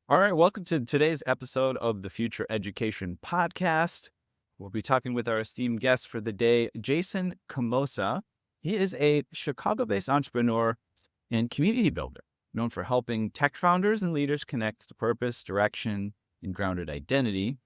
All right, welcome to today's episode of the Future Education Podcast. We'll be talking with our esteemed guest for the day, Jason Komosa. He is a Chicago-based entrepreneur and community builder, known for helping tech founders and leaders connect to purpose, direction, and grounded identity.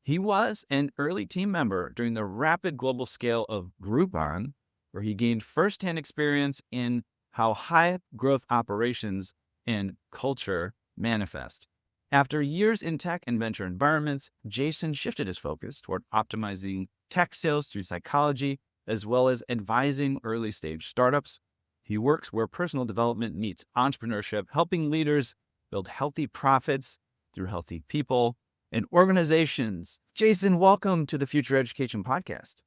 He was an early team member during the rapid global scale of Groupon, where he gained firsthand experience in how high growth operations and culture manifest. After years in tech and venture environments, Jason shifted his focus toward optimizing tech sales through psychology, as well as advising early stage startups. He works where personal development meets entrepreneurship, helping leaders build healthy profits through healthy people and organizations. Jason, welcome to the Future Education Podcast.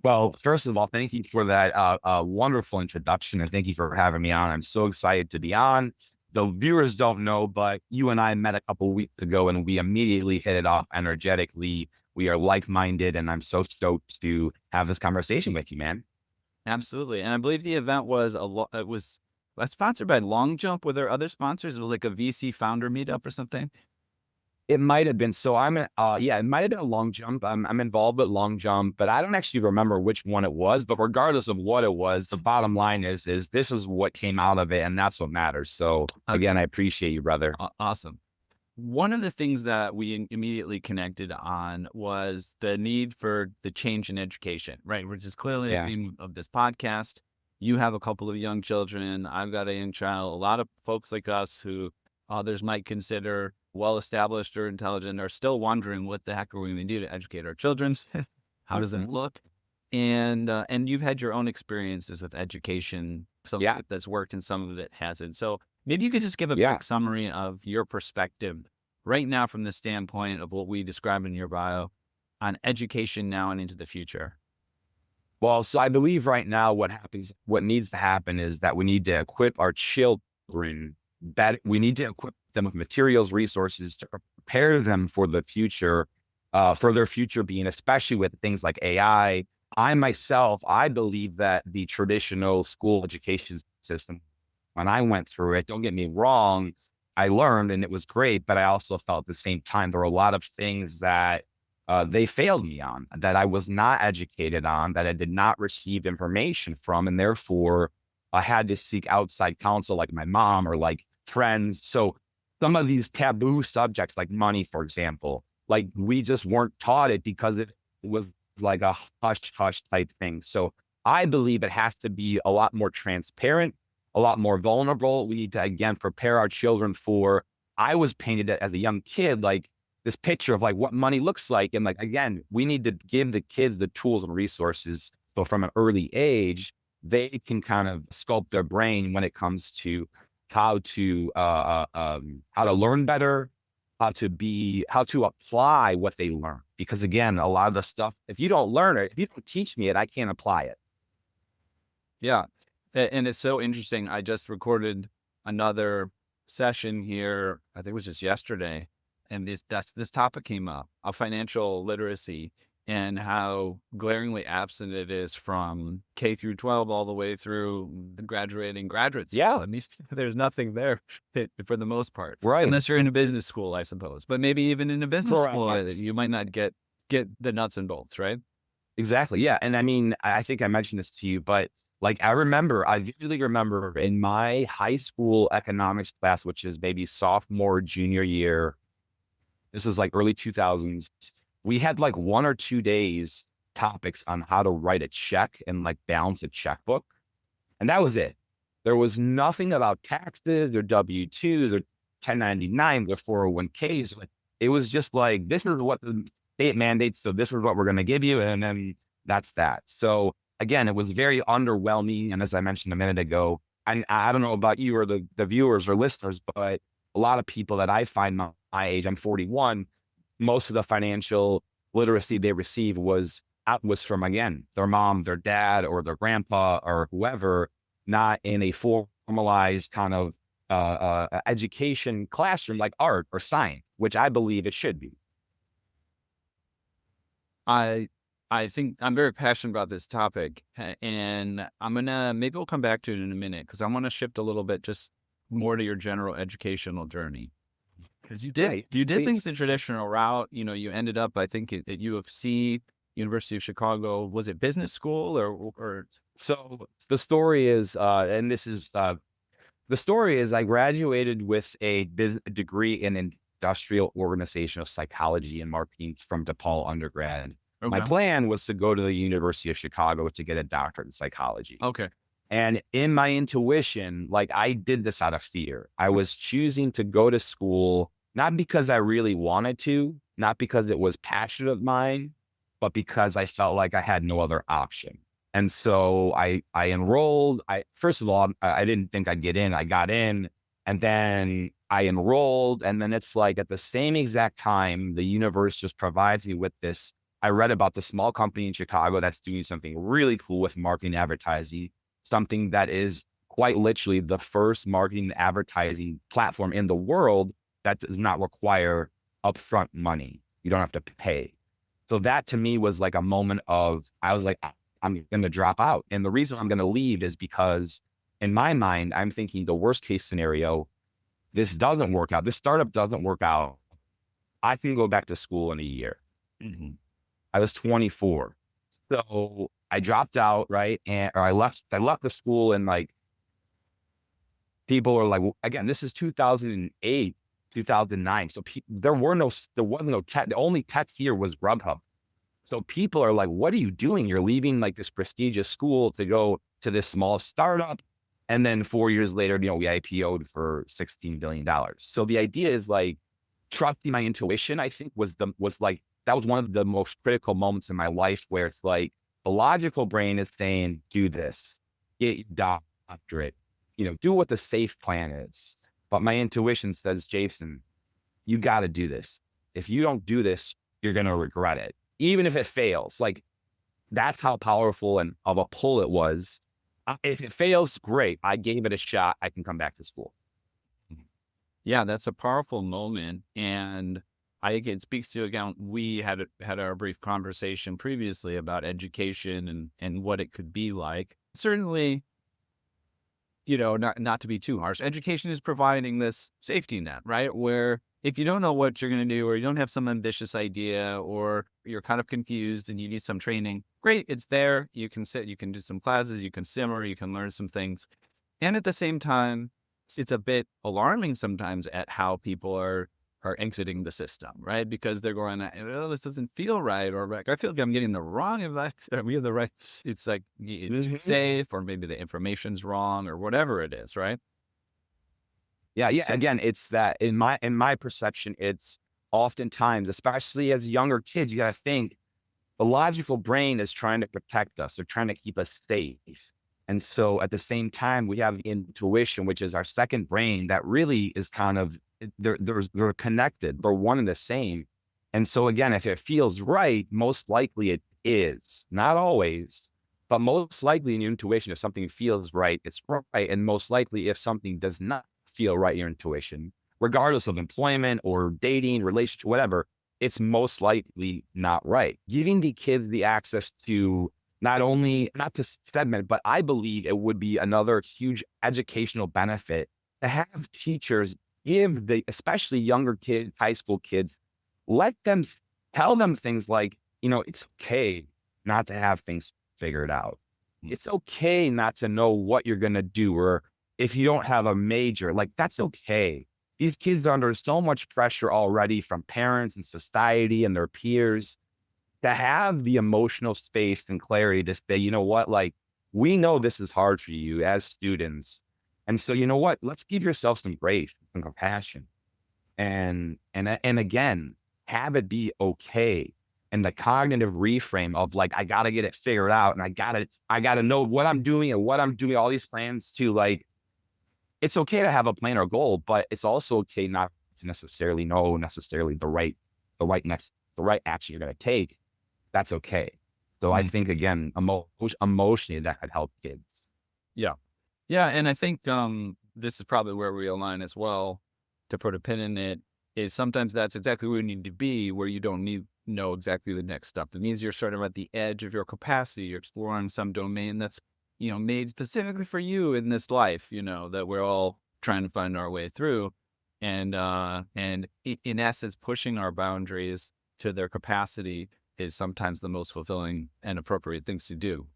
Well, first of all, thank you for that wonderful introduction, and thank you for having me on. I'm so excited to be on. The viewers don't know, but you and I met a couple weeks ago, and we immediately hit it off energetically. We are like-minded, and I'm so stoked to have this conversation with you, man. Absolutely. And I believe the event was it was sponsored by Long Jump. Were there other sponsors? It was like a VC founder meetup or something? It might have been. So yeah, it might have been a long jump. I'm involved with long jump, but I don't actually remember which one it was. But regardless of what it was, the bottom line is this is what came out of it, and that's what matters. So again, I appreciate you, brother. Awesome. One of the things that we immediately connected on was the need for the change in education, right? Which is clearly a Yeah. theme of this podcast. You have a couple of young children. I've got a young child. A lot of folks like us who others might consider well-established or intelligent are still wondering what the heck are we going to do to educate our children? How does that look? And you've had your own experiences with education. Some of Yeah. it that's worked and some of it hasn't. So maybe you could just give a Yeah. quick summary of your perspective right now from the standpoint of what we described in your bio on education now and into the future. Well, so I believe right now what needs to happen is that we need to equip our children, that we need to equip them with materials, resources to prepare them for the future, for their future being, especially with things like AI. I believe that the traditional school education system, when I went through it, don't get me wrong, I learned and it was great, but I also felt at the same time there were a lot of things that they failed me on, that I was not educated on, that I did not receive information from, and therefore I had to seek outside counsel, like my mom or like friends. So some of these taboo subjects, like money, for example, like we just weren't taught it because it was like a hush hush type thing. So I believe it has to be a lot more transparent, a lot more vulnerable. We need to again prepare our children for. I was painted as a young kid, like this picture of like what money looks like. And like, again, we need to give the kids the tools and resources. So from an early age, they can kind of sculpt their brain when it comes to how to learn better, how to apply what they learn. Because again, a lot of the stuff, if you don't learn it, if you don't teach me it, I can't apply it. Yeah. And it's so interesting. I just recorded another session here. I think it was just yesterday. And this topic came up of financial literacy and how glaringly absent it is from K through 12 all the way through the graduating graduates. Yeah. I mean, there's nothing there for the most part, Right. unless you're in a business school, I suppose. But maybe even in a business school, Correct. you might not get the nuts and bolts, right? Exactly. Yeah. And I mean, I think I mentioned this to you, but like I vividly remember in my high school economics class, which is maybe sophomore, junior year, this is like early 2000s. We had like 1 or 2 days topics on how to write a check and like balance a checkbook. And that was it. There was nothing about taxes or W-2s or 1099s or 401ks. It was just like, this is what the state mandates. So this is what we're going to give you. And then that's that. So again, it was very underwhelming. And as I mentioned a minute ago, and I don't know about you or the viewers or listeners, but a lot of people that I find my age, I'm 41, most of the financial literacy they received was from, again, their mom, their dad, or their grandpa, or whoever, not in a formalized kind of education classroom like art or science, which I believe it should be. I I think I'm very passionate about this topic, and maybe we'll come back to it in a minute because I want to shift a little bit just more to your general educational journey. Because Right. you did They- things the traditional route. You ended up, I think, at UFC, University of Chicago. Was it business school or So the story is, and this is the story is I graduated with a degree in industrial organizational psychology and marketing from DePaul undergrad. My okay, plan was to go to the University of Chicago to get a doctorate in psychology. okay, And in my intuition, like I did this out of fear. I was choosing to go to school, not because I really wanted to, not because it was passion of mine, but because I felt like I had no other option. And so I enrolled. First of all, I didn't think I'd get in. I got in, and then I enrolled. And then it's like at the same exact time, the universe just provides me with this. I read about the small company in Chicago that's doing something really cool with marketing advertising, something that is quite literally the first marketing and advertising platform in the world that does not require upfront money. You don't have to pay. So that to me was like a moment of, I was like, I'm going to drop out. And the reason I'm going to leave is because in my mind, I'm thinking the worst case scenario, this doesn't work out. This startup doesn't work out. I can go back to school in a year. hmm I was 24. So I dropped out, right? And or I left the school and like people are like, well, again, this is 2008, 2009. So there wasn't no tech. The only tech here was Grubhub. So people are like, what are you doing? You're leaving like this prestigious school to go to this small startup. And then 4 years later, we IPO'd for $16 billion. So the idea is like trusting my intuition, I think that was one of the most critical moments in my life where it's like the logical brain is saying, do this, get your doctorate, do what the safe plan is. But my intuition says, Jason, you got to do this. If you don't do this, you're going to regret it. Even if it fails, like that's how powerful and of a pull it was. If it fails, great. I gave it a shot. I can come back to school. Yeah, that's a powerful moment, and I think it speaks to, again, we had our brief conversation previously about education and what it could be like. Certainly, not to be too harsh, education is providing this safety net, right? Where if you don't know what you're going to do, or you don't have some ambitious idea, or you're kind of confused and you need some training, great, it's there. You can sit, you can do some classes, you can simmer, you can learn some things. And at the same time, it's a bit alarming sometimes at how people are exiting the system, right? Because they're going, oh, this doesn't feel right, or like, I feel like I'm getting the wrong advice, or I'm getting the right. It's like it's too safe, or maybe the information's wrong, or whatever it is, right? Yeah, yeah. Again, it's that in my perception, it's oftentimes, especially as younger kids, you got to think the logical brain is trying to protect us. They're trying to keep us safe. And so at the same time, we have intuition, which is our second brain that really is kind of, they're connected. They're one and the same. And so again, if it feels right, most likely it is. Not always, but most likely in your intuition, if something feels right, it's right. And most likely if something does not feel right in your intuition, regardless of employment or dating, relationship, whatever, it's most likely not right. Giving the kids the access to not to segment, but I believe it would be another huge educational benefit to have teachers give especially younger kids, high school kids, let them tell them things like, it's okay not to have things figured out. It's okay not to know what you're going to do, or if you don't have a major, like that's okay. These kids are under so much pressure already from parents and society and their peers to have the emotional space and clarity to say, you know what, like we know this is hard for you as students. And so, you know what, let's give yourself some grace and compassion and again, have it be okay. And the cognitive reframe of like, I got to get it figured out and I gotta know what I'm doing and what I'm doing, all these plans to like, it's okay to have a plan or goal, but it's also okay not to necessarily know the right action you're going to take. That's okay. So I Mm. think again, emotionally that could help kids. Yeah. Yeah. And I think this is probably where we align as well, to put a pin in it, is sometimes that's exactly where you need to be, where you don't know exactly the next step. It means you're sort of at the edge of your capacity. You're exploring some domain that's, made specifically for you in this life, that we're all trying to find our way through. in essence, pushing our boundaries to their capacity is sometimes the most fulfilling and appropriate things to do.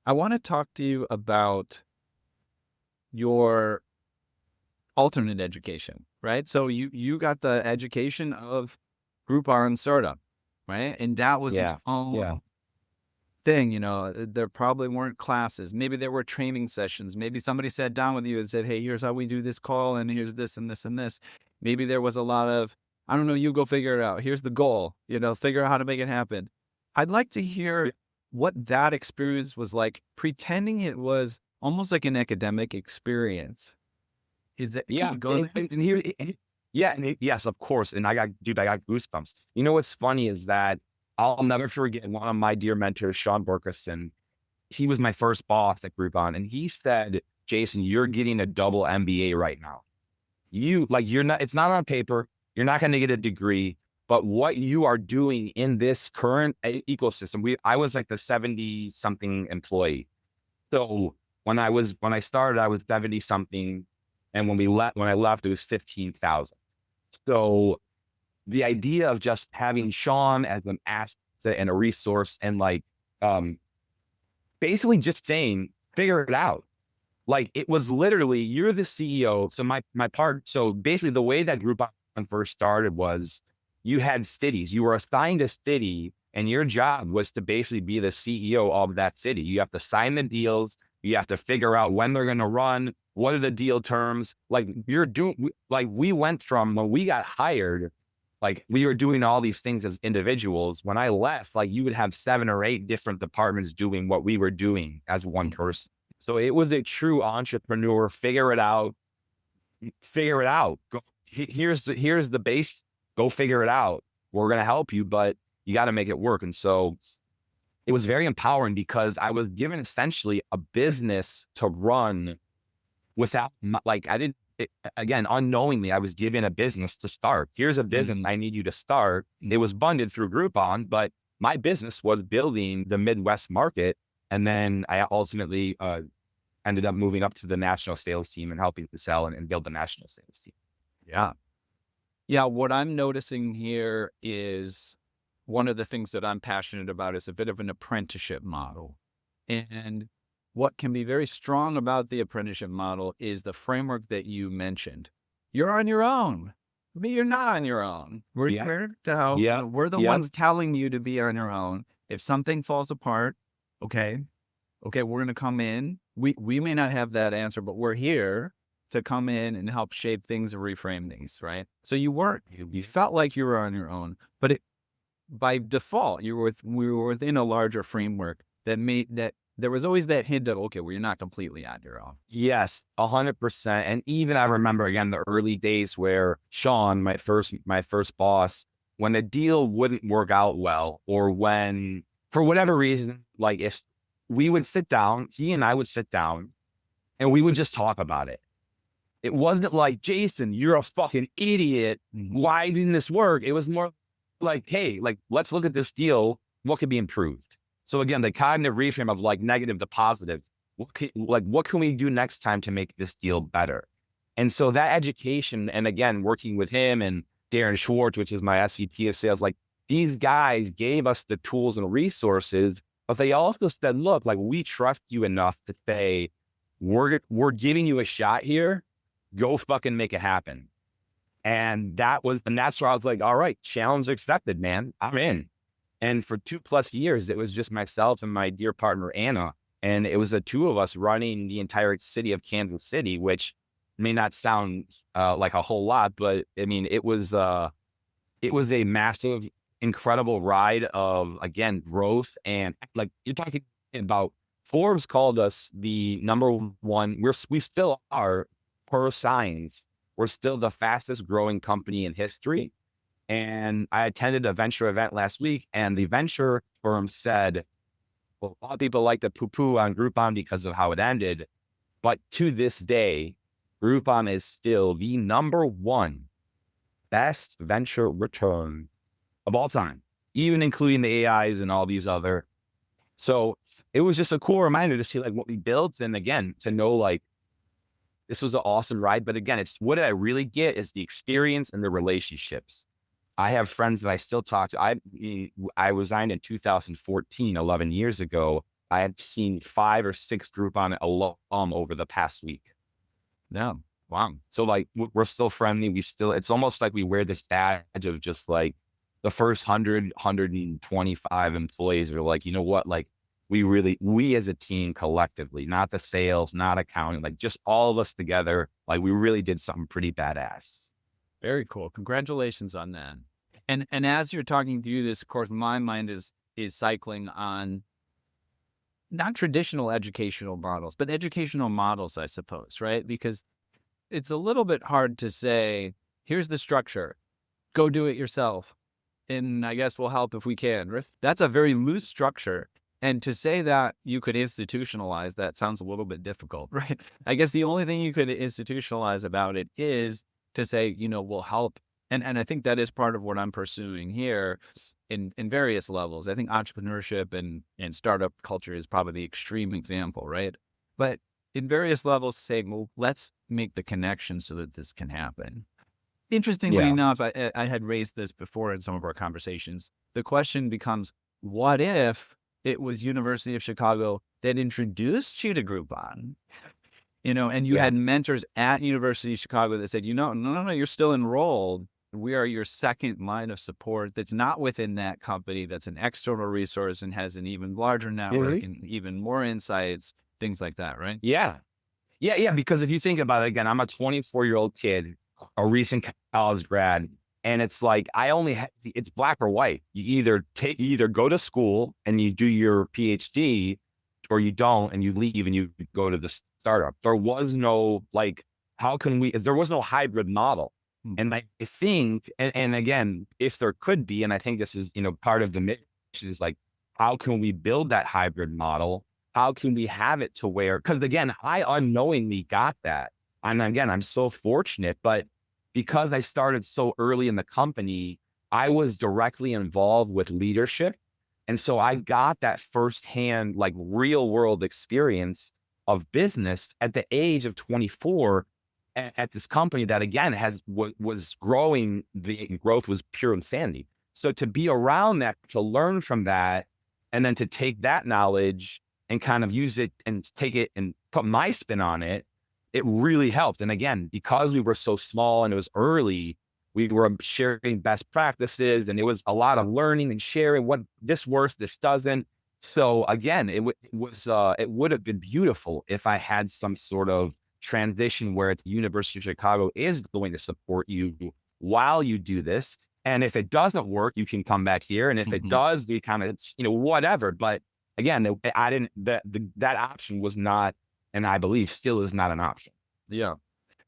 I want to talk to you about your alternate education, right? So you got the education of Groupon startup, right? And that was its Yeah. Yeah. own thing, there probably weren't classes. Maybe there were training sessions. Maybe somebody sat down with you and said, hey, here's how we do this call, and here's this and this and this. Maybe there was a lot of, I don't know, you go figure it out. Here's the goal, figure out how to make it happen. I'd like to hear what that experience was like, pretending it was almost like an academic experience. Is that, can Yeah. you go there? And here, yeah. Yes, of course. And I got goosebumps. You know, what's funny is that I'll never forget one of my dear mentors, Sean Borkerson. He was my first boss at Groupon. And he said, Jason, you're getting a double MBA right now. You're not, it's not on paper. You're not going to get a degree, but what you are doing in this current ecosystem, I was like the 70 something employee. So when I started, I was 70 something. And when I left, it was 15,000. So the idea of just having Sean as an asset and a resource and um, basically just saying, figure it out. Like, it was literally, you're the CEO. So so basically the way that Groupon first started was you had cities, you were assigned a city, and your job was to basically be the CEO of that city. You have to sign the deals. You have to figure out when they're going to run. What are the deal terms? Like, we went from when we got hired, like, we were doing all these things as individuals. When I left, like, you would have 7 or 8 different departments doing what we were doing as one person. So it was a true entrepreneur, figure it out, Go, here's the base, go figure it out. We're going to help you, but you got to make it work. And so it was very empowering because I was given essentially a business to run without again, unknowingly, I was given a business to start. Here's a business I need you to start. It was funded through Groupon, but my business was building the Midwest market. And then I ultimately ended up moving up to the national sales team and helping to sell and build the national sales team. Yeah. Yeah. What I'm noticing here is one of the things that I'm passionate about is a bit of an apprenticeship model. And what can be very strong about the apprenticeship model is the framework that you mentioned. You're on your own, but you're not on your own. We're Yeah. here to help. Yeah. We're the ones telling you to be on your own. If something falls apart, okay, we're going to come in. We may not have that answer, but we're here to come in and help shape things and reframe things, right? So you felt like you were on your own, but by default, we were within a larger framework that there was always that hint of, okay, well, you're not completely on your own. Yes, 100%. And even I remember again the early days where Sean, my first boss, when a deal wouldn't work out well, or when for whatever reason, like, if we would sit down, he and I would sit down, and we would just talk about it. It wasn't like, Jason, you're a fucking idiot. Why didn't this work? It was more like, hey, like, let's look at this deal. What could be improved? So again, the cognitive reframe of like negative to positive. What can we do next time to make this deal better? And so that education, and again, working with him and Darren Schwartz, which is my SVP of sales, like, these guys gave us the tools and resources, but they also said, look, like, we trust you enough to say, we're giving you a shot here. Go fucking make it happen. And that's where I was like, all right, challenge accepted, man. I'm in. And for 2+ years, it was just myself and my dear partner, Anna. And it was the two of us running the entire city of Kansas City, which may not sound like a whole lot, but I mean, it was a massive, incredible ride of, again, growth. And like, you're talking about, Forbes called us the number one. We still are, per science, we're still the fastest growing company in history. And I attended a venture event last week, and the venture firm said, well, a lot of people like to poo-poo on Groupon because of how it ended. But to this day, Groupon is still the number one best venture return of all time, even including the AIs and all these other. So it was just a cool reminder to see like what we built. And again, to know like this was an awesome ride. But again, it's what did I really get is the experience and the relationships. I have friends that I still talk to. I resigned in 2014, 11 years ago. I had seen 5 or 6 Groupon alum over the past week. Yeah. Wow. So like we're still friendly. It's almost like we wear this badge of just like the first 125 employees are like, you know what? Like we as a team collectively, not the sales, not accounting, like just all of us together, like we really did something pretty badass. Very cool. Congratulations on that. And as you're talking through this, of course, my mind is cycling on not traditional educational models, but educational models, I suppose, right? Because it's a little bit hard to say, here's the structure, go do it yourself. And I guess we'll help if we can. Right? That's a very loose structure. And to say that you could institutionalize that sounds a little bit difficult, right? I guess the only thing you could institutionalize about it is to say, we'll help. And I think that is part of what I'm pursuing here in various levels. I think entrepreneurship and startup culture is probably the extreme example, right? But in various levels, saying, well, let's make the connection so that this can happen. Interestingly Yeah. enough, I had raised this before in some of our conversations. The question becomes, what if it was University of Chicago that introduced you to Groupon, and you Yeah. had mentors at University of Chicago that said, no, you're still enrolled. We are your second line of support that's not within that company, that's an external resource and has an even larger network Mhm. and even more insights, things like that, right? Yeah. Yeah. Yeah. Because if you think about it again, I'm a 24-year-old kid, a recent college grad. And it's like, it's black or white. You either go to school and you do your PhD or you don't and you leave and you go to the startup. There was no like, there was no hybrid model. Hmm. And I think, and again, if there could be, and I think this is, part of the mission is like, how can we build that hybrid model? How can we have it to where, because again, I unknowingly got that. And again, I'm so fortunate, but because I started so early in the company, I was directly involved with leadership. And so I got that firsthand, like real world experience of business at the age of 24 at this company that again was growing. The growth was pure insanity. So to be around that, to learn from that, and then to take that knowledge and kind of use it and take it and put my spin on it, it really helped. And again, because we were so small and it was early, we were sharing best practices and it was a lot of learning and sharing what this works, this doesn't. So again, it would have been beautiful if I had some sort of transition where it's the University of Chicago is going to support you while you do this. And if it doesn't work, you can come back here. And if it Mm-hmm. does, you kind of, whatever. But again, I didn't, that option was not, and I believe still is not an option. Yeah.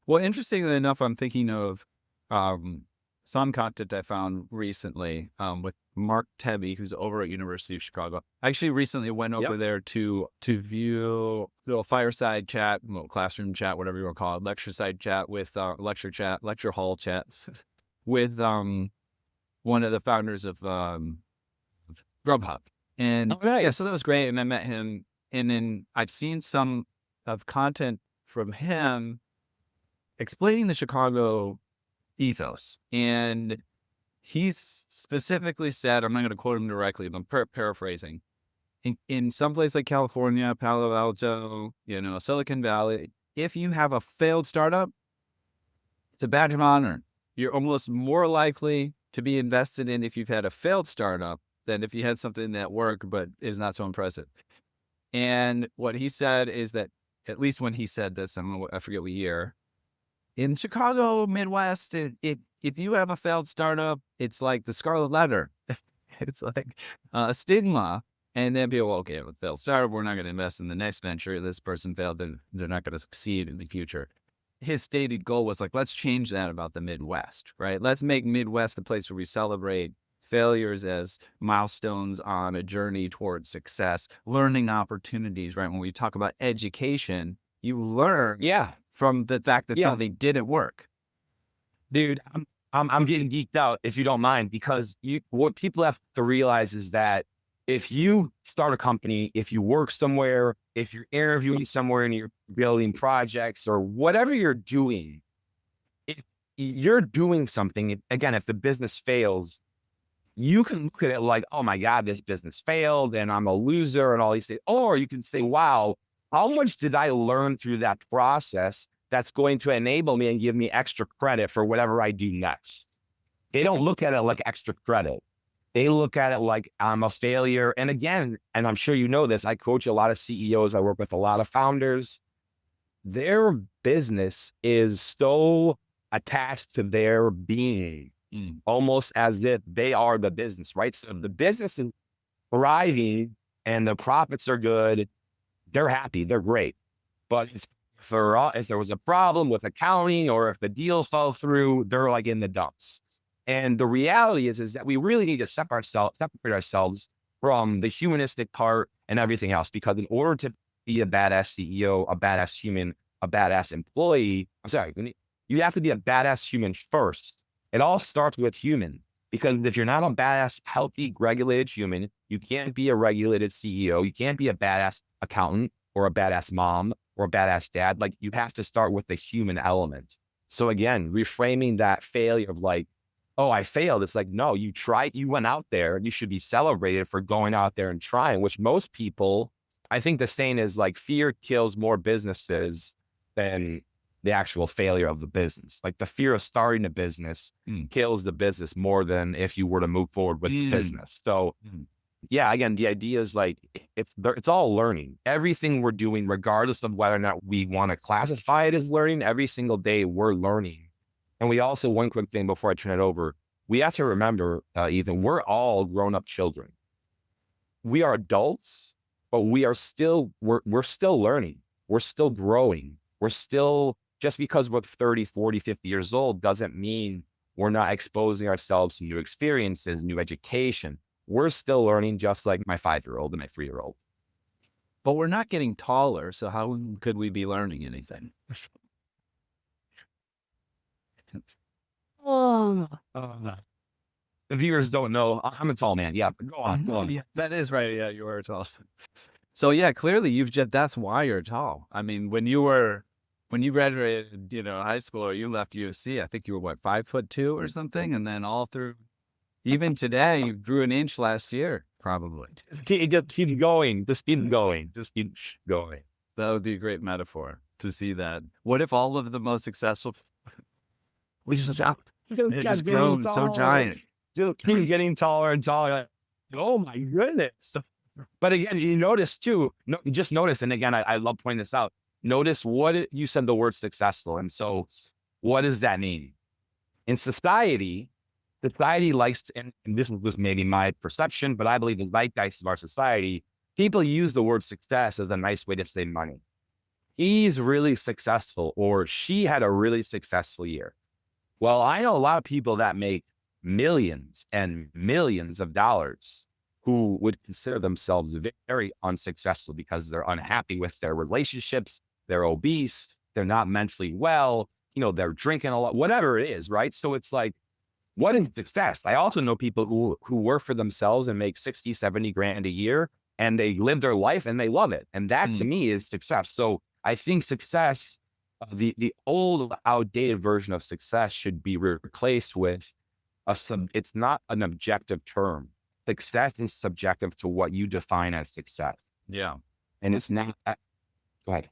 Well, interestingly enough, I'm thinking of some content I found recently with Mark Tebby, who's over at University of Chicago. I actually recently went Yep. over there to view a little fireside chat, classroom chat, whatever you want to call it, lecture hall chat with one of the founders of Grubhub. And Oh, yeah, so nice. that was great. And I met him, and then I've seen some of content from him explaining the Chicago ethos. And he's specifically said, I'm not going to quote him directly, but I'm paraphrasing. In some place like California, Palo Alto, Silicon Valley, if you have a failed startup, it's a badge of honor. You're almost more likely to be invested in if you've had a failed startup than if you had something that worked but is not so impressive. And what he said is that, at least when he said this, I forget what year, in Chicago, Midwest, if you have a failed startup, it's like the scarlet letter. It's like a stigma. And then people, okay, with failed startup, we're not going to invest in the next venture. This person failed, they're not going to succeed in the future. His stated goal was like, let's change that about the Midwest, right? Let's make Midwest a place where we celebrate failures as milestones on a journey towards success, learning opportunities, right? When we talk about education, you learn Yeah. from the fact that Yeah. something didn't work. Dude, I'm getting geeked out if you don't mind, because what people have to realize is that if you start a company, if you work somewhere, if you're interviewing somewhere and you're building projects or whatever you're doing, if you're doing something, again, if the business fails, you can look at it like, oh my God, this business failed and I'm a loser and all these things. Or you can say, wow, how much did I learn through that process that's going to enable me and give me extra credit for whatever I do next? They don't look at it like extra credit. They look at it like I'm a failure. And again, and I'm sure you know this, I coach a lot of CEOs. I work with a lot of founders. Their business is so attached to their being, almost as if they are the business, right? So the business is thriving and the profits are good. They're happy. They're great. But if there was a problem with accounting or if the deal fell through, they're like in the dumps. And the reality is that we really need to separate ourselves from the humanistic part and everything else, because in order to be a badass CEO, a badass human, a badass employee, you have to be a badass human first. It all starts with human, because if you're not a badass, healthy, regulated human, you can't be a regulated CEO. You can't be a badass accountant or a badass mom or a badass dad. Like, you have to start with the human element. So again, reframing that failure of like, oh, I failed. It's like, no, you tried, you went out there, and you should be celebrated for going out there and trying, which most people, I think the saying is like, fear kills more businesses than the actual failure of the business. Like, the fear of starting a business kills the business more than if you were to move forward with the business. So yeah, again, the idea is like, it's all learning. Everything we're doing, regardless of whether or not we want to classify it as learning, every single day we're learning. And we also, one quick thing before I turn it over, we have to remember, Ethan, we're all grown-up children. We are adults, but we're still learning. We're still growing. We're still, just because we're 30, 40, 50 years old doesn't mean we're not exposing ourselves to new experiences, new education. We're still learning, just like my 5-year-old and my 3-year-old. But we're not getting taller, so how could we be learning anything? The viewers don't know, I'm a tall man. Yeah, go on. Yeah, that is right. Yeah, you are tall. So yeah, clearly that's why you're tall. I mean, when you graduated, high school, or you left USC, I think you were what, 5'2" or something, and then all through, even today, you grew an inch last year, probably. Just keep going. Just keep going. Just keep going. That would be a great metaphor to see that. What if all of the most successful, just grown so giant, just keep getting taller and taller. Oh my goodness. But again, you notice too, just notice, and again, I love pointing this out. Notice you said the word successful. And so what does that mean? In society likes to, and this was maybe my perception, but I believe the zeitgeist of our society, people use the word success as a nice way to say money. He's really successful, or she had a really successful year. Well, I know a lot of people that make millions and millions of dollars who would consider themselves very unsuccessful because they're unhappy with their relationships, they're obese, they're not mentally well, they're drinking a lot, whatever it is, right? So it's like, what is success? I also know people who work for themselves and make 60, 70 grand a year, and they live their life and they love it. And that to me is success. So I think success, the old outdated version of success should be replaced with it's not an objective term. Success is subjective to what you define as success. Yeah. And it's not, go ahead.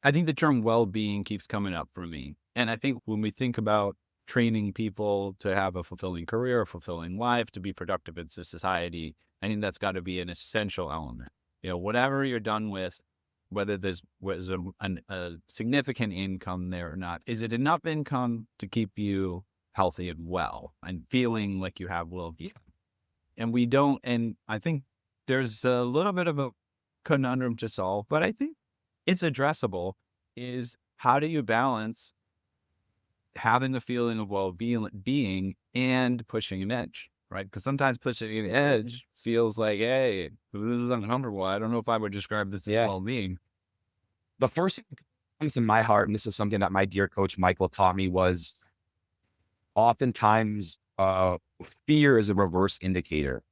I think the term well-being keeps coming up for me. And I think when we think about training people to have a fulfilling career, a fulfilling life, to be productive in society, I think that's got to be an essential element. Whatever you're done with, whether there's a significant income there or not, is it enough income to keep you healthy and well and feeling like you have well-being? And we don't, and I think there's a little bit of a conundrum to solve, but I think it's addressable, is how do you balance having the feeling of well-being and pushing an edge, right? Because sometimes pushing an edge feels like, hey, this is uncomfortable. I don't know if I would describe this as well-being. The first thing that comes in my heart, and this is something that my dear coach Michael taught me, was oftentimes fear is a reverse indicator.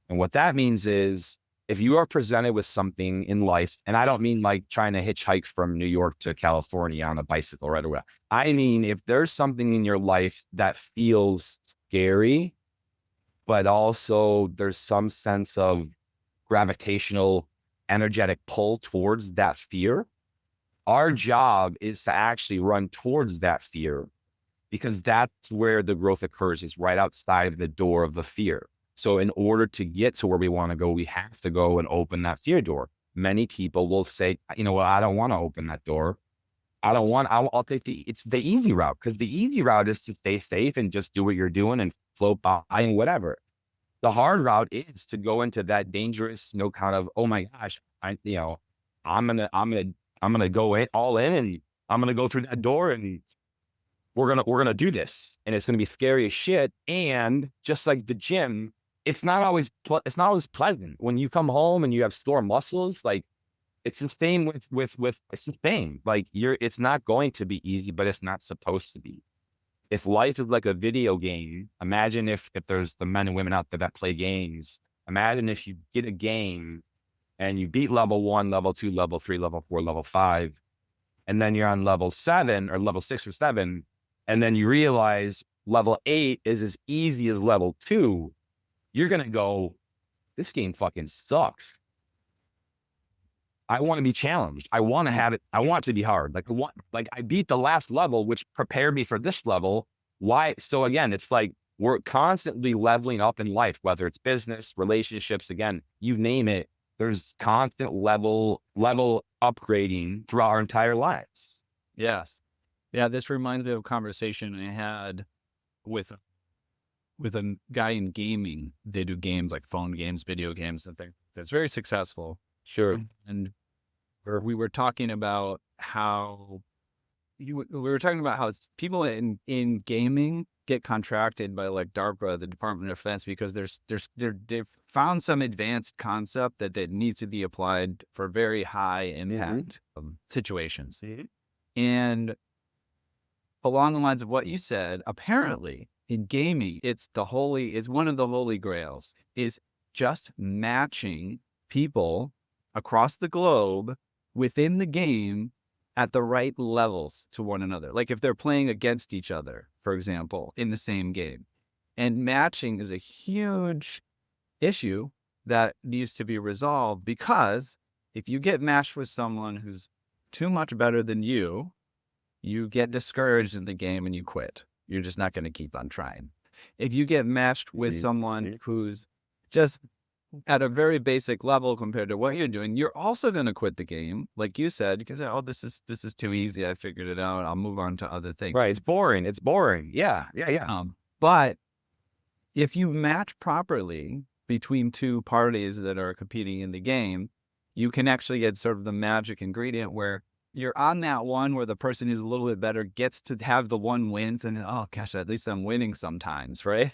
And what that means is if you are presented with something in life, and I don't mean like trying to hitchhike from New York to California on a bicycle right away. I mean, if there's something in your life that feels scary, but also there's some sense of gravitational, energetic pull towards that fear, our job is to actually run towards that fear because that's where the growth occurs, is right outside the door of the fear. So in order to get to where we want to go, we have to go and open that fear door. Many people will say, you know what, I don't want to open that door. I'll take it's the easy route, because the easy route is to stay safe and just do what you're doing and float by and whatever. The hard route is to go into that dangerous, kind of, oh my gosh, I'm gonna go all in, and I'm gonna go through that door, and we're gonna do this, and it's gonna be scary as shit. And just like the gym, it's not always pleasant when you come home and you have sore muscles. Like it's the same with it's the same. Like it's not going to be easy, but it's not supposed to be. If life is like a video game, imagine if there's the men and women out there that play games. Imagine if you get a game and you beat level 1, level 2, level 3, level 4, level 5, and then you're on level 7 or level 6 or 7, and then you realize level 8 is as easy as level 2. You're going to go, this game fucking sucks. I want to be challenged. I want to have it. I want it to be hard. Like I beat the last level, which prepared me for this level. Why? So again, it's like we're constantly leveling up in life, whether it's business, relationships, again, you name it. There's constant level upgrading throughout our entire lives. Yes. Yeah. This reminds me of a conversation I had with a guy in gaming. They do games like phone games, video games, and things. That's very successful. Sure. And we were talking about how people in gaming get contracted by like DARPA, the Department of Defense, because they've found some advanced concept that needs to be applied for very high impact situations. And along the lines of what you said, apparently in gaming, it's one of the holy grails, is just matching people across the globe within the game at the right levels to one another. Like if they're playing against each other, for example, in the same game. And matching is a huge issue that needs to be resolved, because if you get matched with someone who's too much better than you get discouraged in the game and you quit. You're just not going to keep on trying. If you get matched with someone who's just at a very basic level compared to what you're doing, you're also going to quit the game, like you said, because this is too easy. I figured it out. I'll move on to other things. Right? It's boring. Yeah. But if you match properly between two parties that are competing in the game, you can actually get sort of the magic ingredient where you're on that one where the person who's a little bit better gets to have the one wins, and oh gosh, at least I'm winning sometimes, right?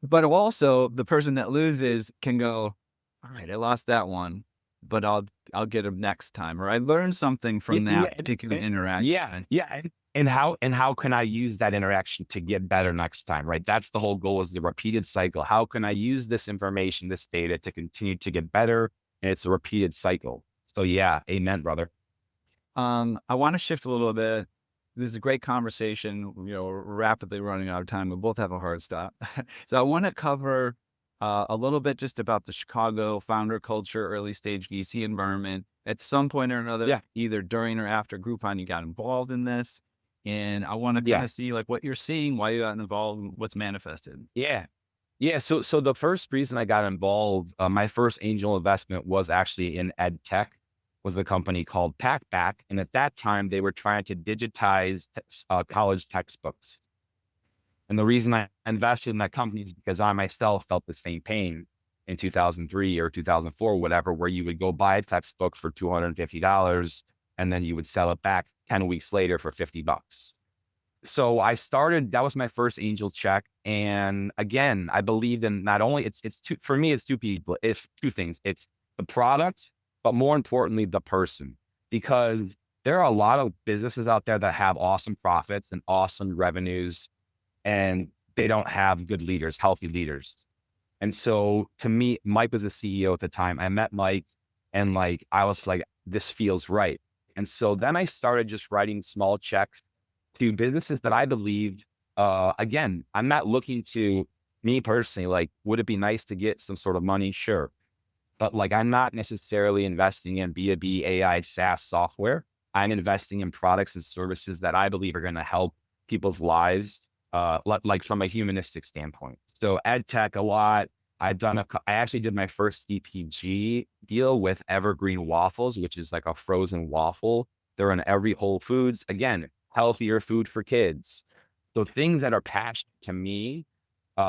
But also the person that loses can go, all right, I lost that one, but I'll get him next time, or I learned something from that particular interaction. Yeah. And how can I use that interaction to get better next time, right? That's the whole goal, is the repeated cycle. How can I use this information, this data, to continue to get better? And it's a repeated cycle. So yeah, amen, brother. I want to shift a little bit. This is a great conversation. We're rapidly running out of time. We both have a hard stop. So I want to cover a little bit just about the Chicago founder culture, early stage VC environment. At some point or another, either during or after Groupon, you got involved in this. And I want to kind of see like what you're seeing, why you got involved, what's manifested. Yeah. So the first reason I got involved, my first angel investment was actually in ed tech, was a company called Packback. And at that time, they were trying to digitize college textbooks. And the reason I invested in that company is because I myself felt the same pain in 2003 or 2004, whatever, where you would go buy a textbook for $250 and then you would sell it back 10 weeks later for $50. So that was my first angel check. And again, I believed in not only for me, it's two people, it's two things. It's the product, but more importantly, the person, because there are a lot of businesses out there that have awesome profits and awesome revenues, and they don't have good leaders, healthy leaders. And so to me, Mike was the CEO at the time. I met Mike and like, I was like, this feels right. And so then I started just writing small checks to businesses that I believed, again, I'm not looking to me personally, like, would it be nice to get some sort of money? Sure. But like, I'm not necessarily investing in B2B AI SaaS software. I'm investing in products and services that I believe are going to help people's lives, like from a humanistic standpoint. So ed tech a lot. I actually did my first CPG deal with Evergreen Waffles, which is like a frozen waffle. They're in every Whole Foods. Again, healthier food for kids. So things that are passionate to me,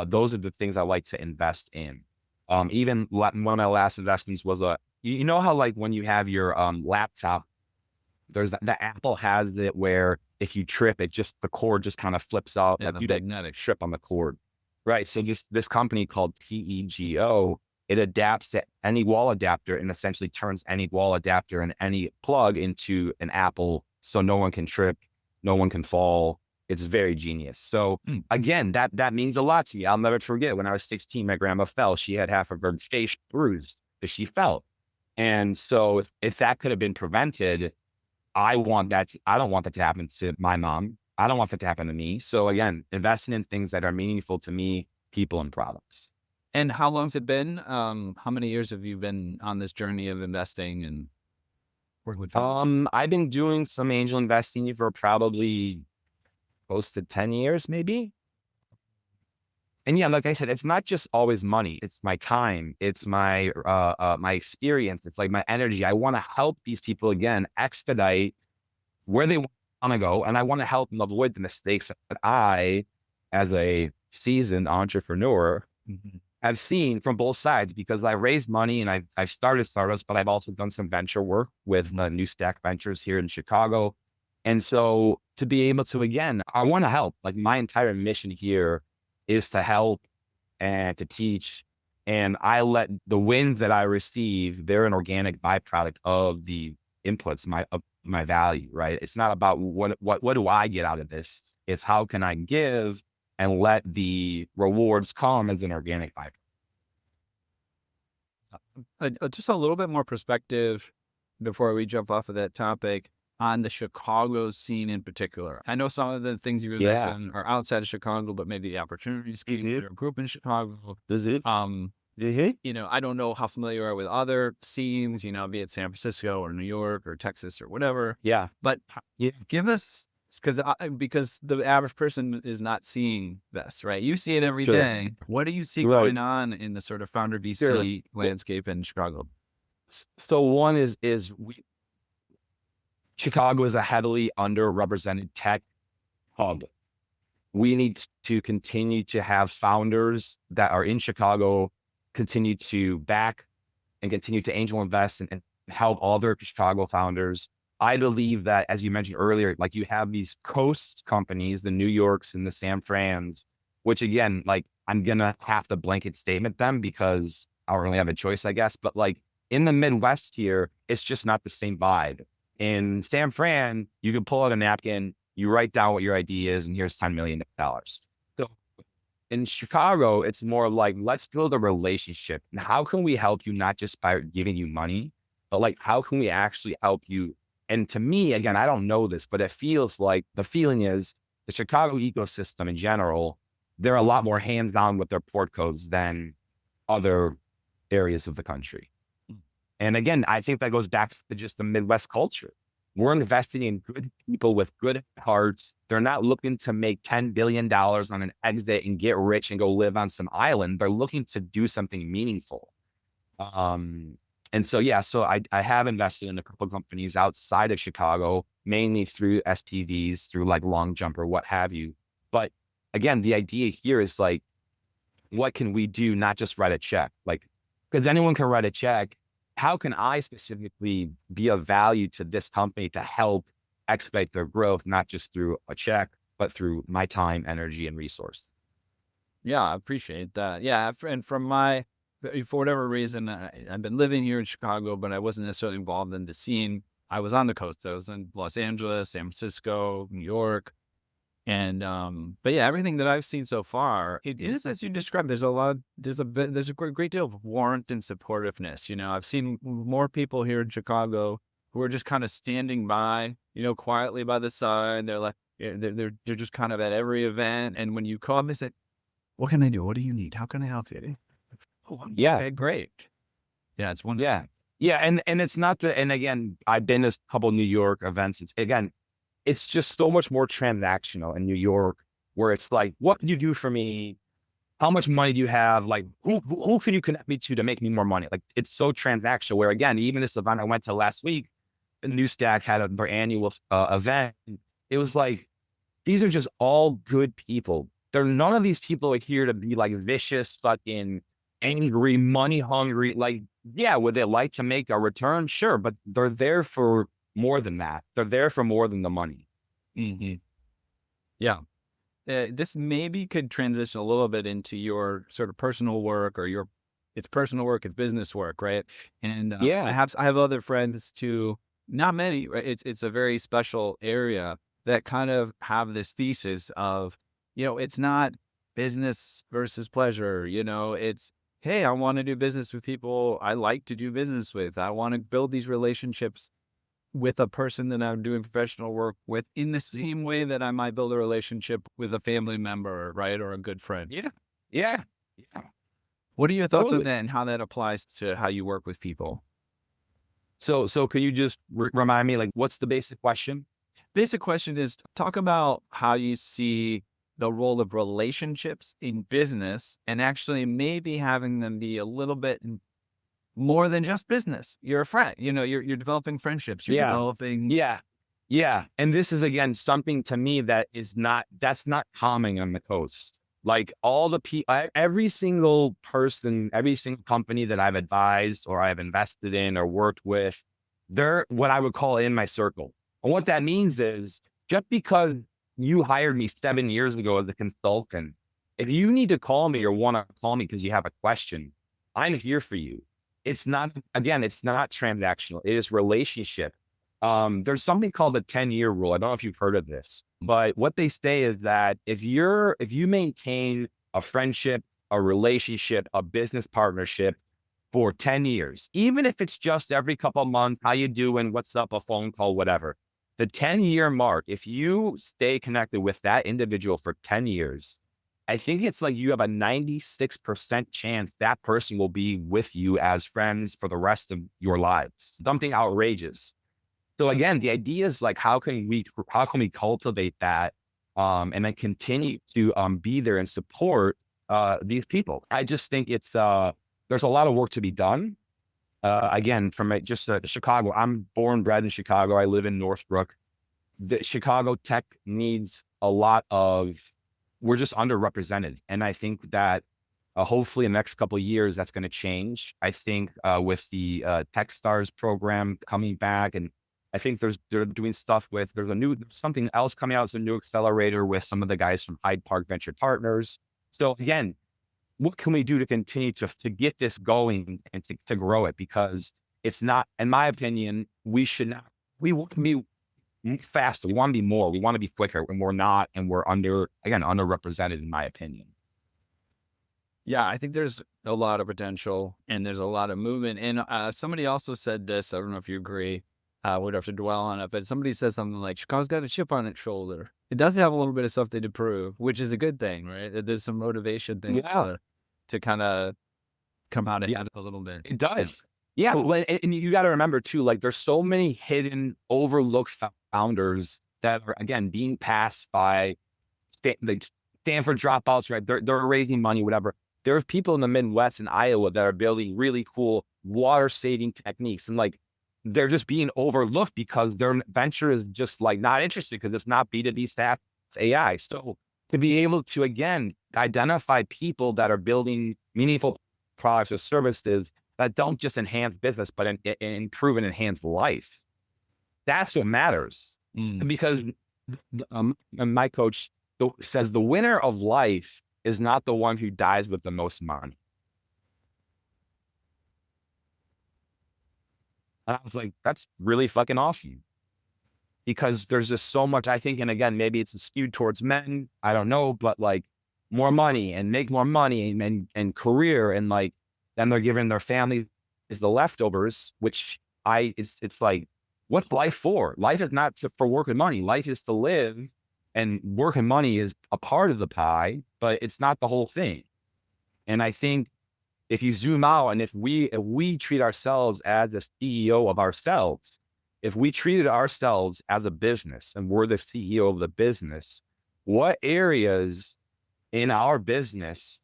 those are the things I like to invest in. One of my last investments was you know how like when you have your laptop, there's the Apple has it where if you trip, the cord just kind of flips out, Yeah, like the you don't magnetic. trip on the cord. Right. So this company called TEGO, it adapts to any wall adapter and essentially turns any wall adapter and any plug into an Apple so no one can trip, no one can fall. It's very genius. So Mm. again, that means a lot to me. I'll never forget when I was 16, my grandma fell. She had half of her face bruised because she fell. And so if that could have been prevented, I don't want that to happen to my mom. I don't want that to happen to me. So again, investing in things that are meaningful to me, people and products. And how long's it been? How many years have you been on this journey of investing and working with founders? I've been doing some angel investing for probably close to 10 years, maybe. And yeah, like I said, it's not just always money. It's my time. It's my experience. It's like my energy. I want to help these people again, expedite where they want to go. And I want to help them avoid the mistakes that I, as a seasoned entrepreneur, Mhm. have seen from both sides because I raised money and I've started startups, but I've also done some venture work with New Stack Ventures here in Chicago. And so to be able to, again, I want to help. Like my entire mission here is to help and to teach. And I let the wins that I receive, they're an organic byproduct of the inputs, of my value, right? It's not about what do I get out of this? It's how can I give and let the rewards come as an organic byproduct. Just a little bit more perspective before we jump off of that topic on the Chicago scene in particular. I know some of the things you invest Yeah. in are outside of Chicago, but maybe the opportunities came Mhm. through a group in Chicago. Does it? Um, Mhm. I don't know how familiar you are with other scenes, be it San Francisco or New York or Texas or whatever, Yeah. but Yeah. give us because the average person is not seeing this, right? You see it every Sure. day. What do you see Right. going on in the sort of founder Sure. VC Well, landscape in Chicago? so one is Chicago is a heavily underrepresented tech hub. We need to continue to have founders that are in Chicago continue to back and continue to angel invest and help other Chicago founders. I believe that, as you mentioned earlier, like you have these coast companies, the New Yorks and the San Frans, which again, like I'm gonna have to blanket statement them because I don't really have a choice, I guess. But like in the Midwest here, it's just not the same vibe. In San Fran, you can pull out a napkin, you write down what your idea is, and here's $10 million. So in Chicago, it's more like, let's build a relationship. And how can we help you not just by giving you money, but like, how can we actually help you? And to me, again, I don't know this, but it feels like the feeling is the Chicago ecosystem in general, they're a lot more hands on with their port codes than other areas of the country. And again, I think that goes back to just the Midwest culture. We're investing in good people with good hearts. They're not looking to make $10 billion on an exit and get rich and go live on some island. They're looking to do something meaningful. Um, and so, yeah, so I have invested in a couple of companies outside of Chicago, mainly through SPVs, through like Long Jump or what have you. But again, the idea here is like, what can we do? Not just write a check, like, because anyone can write a check. How can I specifically be of value to this company to help expedite their growth, not just through a check, but through my time, energy, and resource? Yeah, I appreciate that. Yeah, and for whatever reason, I've been living here in Chicago, but I wasn't necessarily involved in the scene. I was on the coast. I was in Los Angeles, San Francisco, New York, But yeah, everything that I've seen so far, it is as you described. There's a great deal of warmth and supportiveness. I've seen more people here in Chicago who are just kind of standing by, quietly by the side. They're like, they're just kind of at every event. And when you call them, they say, "What can I do? What do you need? How can I help you?" Oh, Yeah. okay, great. Yeah, it's wonderful. Yeah. Yeah. And it's not and again, I've been to a couple New York events. It's just so much more transactional in New York, where it's like, what can you do for me? How much money do you have? Like, who can you connect me to make me more money? Like, it's so transactional. Where again, even this event I went to last week, the New Stack had their annual event. It was like, these are just all good people. None of these people are here to be like vicious, fucking angry, money hungry. Like, yeah, would they like to make a return? Sure, but they're there for more than that. They're there for more than the money. Hmm. Yeah. This maybe could transition a little bit into your sort of personal work or it's personal work, it's business work, right? And Yeah, I have other friends too, not many, right? It's a very special area that kind of have this thesis of, it's not business versus pleasure, it's, hey, I want to do business with people I like to do business with. I want to build these relationships with a person that I'm doing professional work with in the same way that I might build a relationship with a family member, right? Or a good friend. yeah, yeah, yeah. What are your thoughts on Totally. that and how that applies to how you work with people? So can you just remind me, like, what's the basic question? Basic question is talk about how you see the role of relationships in business and actually maybe having them be a little bit more than just business. You're a friend, you're developing friendships, you're Yeah, developing. yeah, yeah. And this is again something to me that's not common on the coast. Like all the every single person, every single company that I've advised or I've invested in or worked with, they're what I would call in my circle. And what that means is just because you hired me 7 years ago as a consultant, if you need to call me or want to call me because you have a question, I'm here for you. It's not, again, it's not transactional. It is relationship. There's something called the 10-year rule. I don't know if you've heard of this, but what they say is that if you maintain a friendship, a relationship, a business partnership for 10 years, even if it's just every couple of months, how you doing, what's up, a phone call, whatever, the 10-year mark, if you stay connected with that individual for 10 years, I think it's like you have a 96% chance that person will be with you as friends for the rest of your lives. Something outrageous. So again, the idea is like, how can we cultivate that, and then continue to be there and support these people? I just think there's a lot of work to be done. Again, from Chicago, I'm born, bred in Chicago. I live in Northbrook. The Chicago tech needs a lot of. We're just underrepresented, and I think that hopefully in the next couple of years that's going to change. I think with the TechStars program coming back, and I think they're doing stuff with there's something else coming out. It's a new accelerator with some of the guys from Hyde Park Venture Partners. So again, what can we do to continue to get this going and to grow it? Because it's not, in my opinion, we should not. We want to be faster. We want to be more. We want to be quicker, and we're not, and we're underrepresented, in my opinion. Yeah, I think there's a lot of potential and there's a lot of movement. And somebody also said this. I don't know if you agree. We'd have to dwell on it, but somebody says something like Chicago's got a chip on its shoulder. It does have a little bit of something to prove, which is a good thing, right? There's some motivation thing Yeah, to kind of come out yeah, ahead a little bit. it does. Yeah, well, and you got to remember too, like there's so many hidden, overlooked founders that are again being passed by like Stanford dropouts, right? They're raising money, whatever. There are people in the Midwest and Iowa that are building really cool water saving techniques, and like they're just being overlooked because their venture is just like not interested because it's not B2B SaaS, it's AI. So to be able to again identify people that are building meaningful products or services that don't just enhance business but improve and enhance life, that's what matters. Mm. Because my coach says the winner of life is not the one who dies with the most money. And I was like, that's really fucking awesome. because there's just so much, I think, and again, maybe it's skewed towards men. I don't know, but like more money and make more money and career. And like, then they're giving their family is the leftovers, which it's like, what's life for? Life is not for work and money. Life is to live, and work and money is a part of the pie, but it's not the whole thing. And I think if you zoom out and if we treat ourselves as the CEO of ourselves, if we treated ourselves as a business and we're the CEO of the business, what areas in our business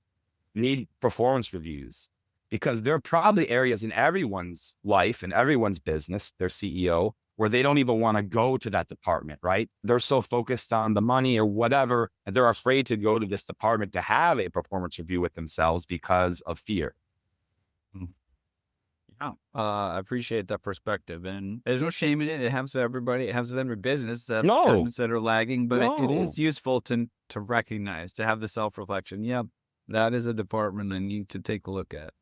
need performance reviews? Because there are probably areas in everyone's life and everyone's business, their CEO, where they don't even want to go to that department, right? They're so focused on the money or whatever, and they're afraid to go to this department to have a performance review with themselves because of fear. Mm. Yeah. I appreciate that perspective, and there's no shame in it. It happens to everybody. It happens to every business that No, departments that are lagging, but it no. is useful to recognize, to have the self-reflection. Yep, that is a department I need to take a look at.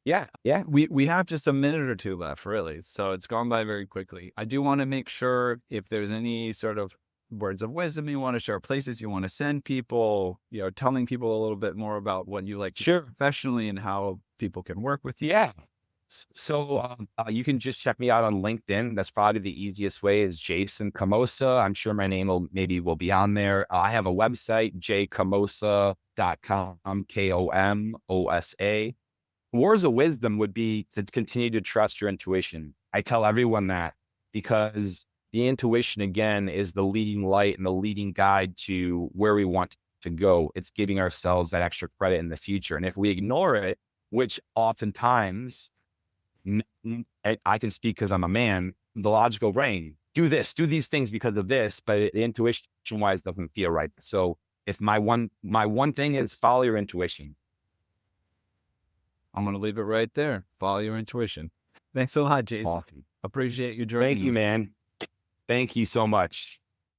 Yeah, yeah. We have just a minute or two left, really, so it's gone by very quickly. I do want to make sure if there's any sort of words of wisdom you want to share, places you want to send people, telling people a little bit more about what you like to do Sure. professionally and how people can work with you. Yeah. So you can just check me out on LinkedIn. That's probably the easiest way is Jason Komosa. I'm sure my name will be on there. I have a website, jkomosa.com, Komosa. Words of wisdom would be to continue to trust your intuition. I tell everyone that because the intuition, again, is the leading light and the leading guide to where we want to go. It's giving ourselves that extra credit in the future. And if we ignore it, which oftentimes I can speak because I'm a man, the logical brain, do this, do these things because of this, but the intuition wise doesn't feel right. So if my one thing is follow your intuition. I'm going to leave it right there. Follow your intuition. Thanks a lot, Jason. Awesome. Appreciate you Thank joining you, us. man. Thank you so much.